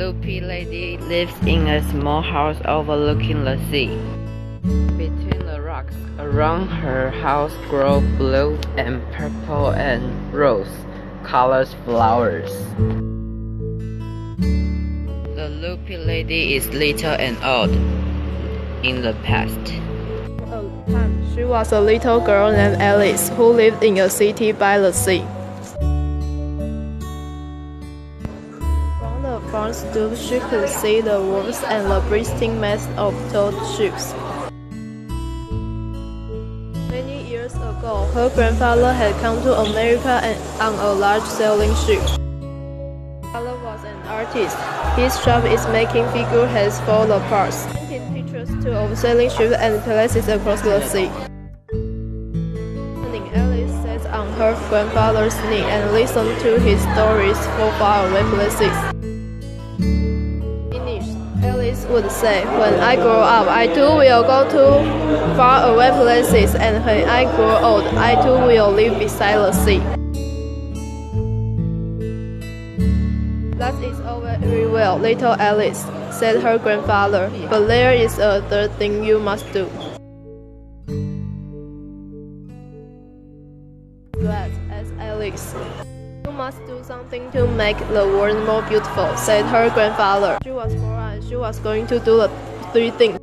Loopy lady lives in a small house overlooking the sea. Between the rocks around her house grow blue and purple and rose-colored flowers. The Loopy lady is little and old in the past. She was a little girl named Alice who lived in a city by the sea. From the front stoop, she could see the wharves and the bristling masts of tall ships. Many years ago, her grandfather had come to America on a large sailing ship. Her father was an artist. His job is making figureheads for the parts, painting pictures too of sailing ships and places across the sea. Alice sat on her grandfather's knee and listened to his stories for faraway places. Finished, Alice would say, "When I grow up, I too will go to faraway places, and when I grow old, I too will live beside the sea." "That is all very well, little Alice," said her grandfather, "but there is a third thing you must do." "That," asked Alice. "You must do something to make the world more beautiful," said her grandfather. She was grown and she was going to do the three things.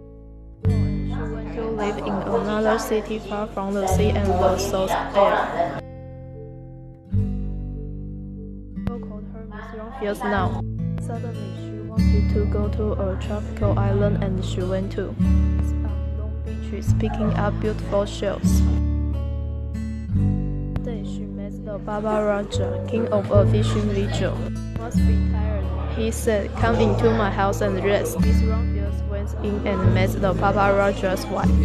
She went to live in another city far from the sea and the salt air. People called her Miss Longfields now. Suddenly, she wanted to go to a tropical island, and she went to long beaches picking up beautiful shells. She met the Baba Raja, king of a fishing village. "Must be tired," he said. "Come into my house and rest." Miss Longfields went in and met the Baba Raja's wife.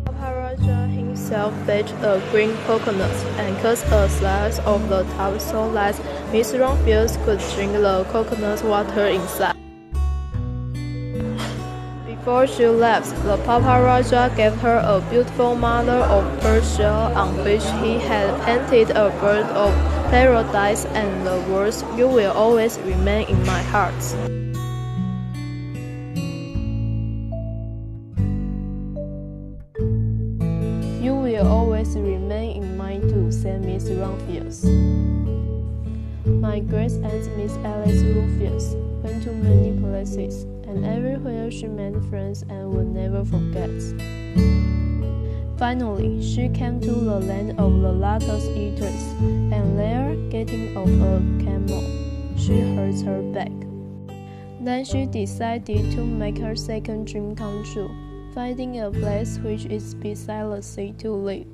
Baba Raja himself baked a green coconut and cut a slice of the top so that Miss Longfields could drink the coconut water inside. Before she left, the Baba Raja gave her a beautiful mother of pearl shell on which he had painted a bird of paradise and the words, "You will always remain in my heart." "You will always remain in mine too," said Miss Longfields. My great-aunt Miss Alice Longfields went to many places, and everywhere she made friends and would never forget. Finally, she came to the land of the lotus eaters, and there, getting off a camel, she hurt her back. Then she decided to make her second dream come true, finding a place which is beside the sea to live.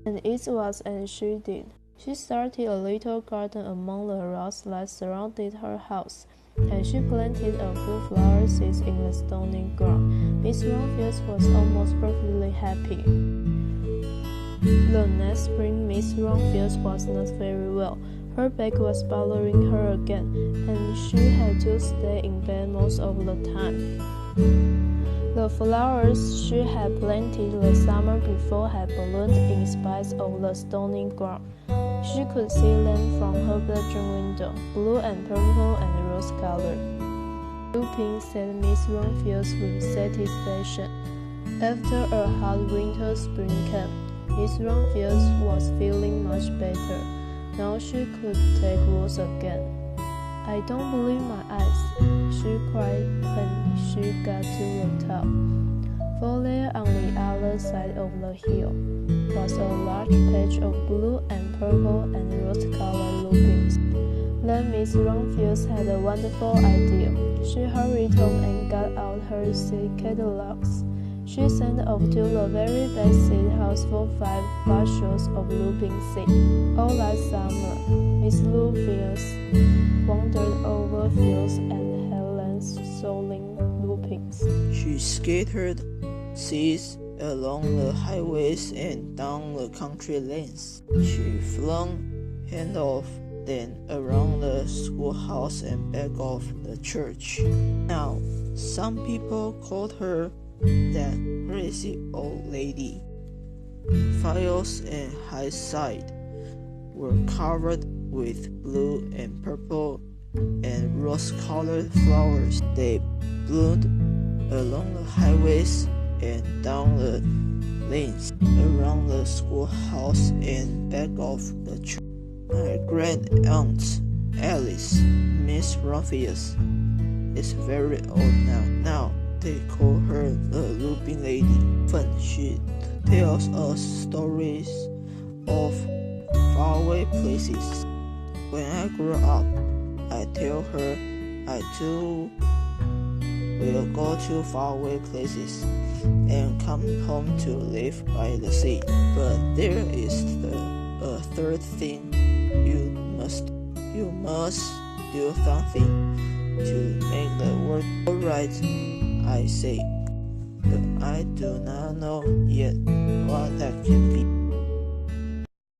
And it was as she did. She started a little garden among the rocks that surrounded her house, and she planted a few flower seeds in the stony ground. Miss Longfields was almost perfectly happy. The next spring, Miss Longfields was not very well. Her back was bothering her again, and she had to stay in bed most of the time. The flowers she had planted the summer before had bloomed in spite of the stony ground. She could see them from her bedroom window, blue and purple and rose-colored. "Looping," said Miss Longfields with satisfaction. After a hot winter spring came, Miss Longfields was feeling much better. Now she could take walks again. "I don't believe my eyes," she cried when she got to the top. For there on the other side of the hill was a large patch of blue and purple and rose-colored lupins. Then Miss Longfields had a wonderful idea. She hurried home and got out her seed catalogs. She sent off to the very best seed house for 5 bushels of lupin seed. All that summer, Miss Longfields wandered over fields and headlands sowing lupins. She scattered seeds along the highways and down the country lanes. She flung handfuls then around the schoolhouse and back of the church. Now, some people called her that crazy old lady. Files and high side were covered with blue and purple and rose-colored flowers. They bloomed along the highways and down the lanes, around the schoolhouse and back of the church. My grand-aunt Alice, Miss Rumphius, is very old now. Now they call her the Looping Lady. Often she tells us stories of faraway places. When I grow up, I tell her I too will go to faraway places and come home to live by the sea. But there is a third thing. You must do something to make the world alright, I say. But I do not know yet what that can be.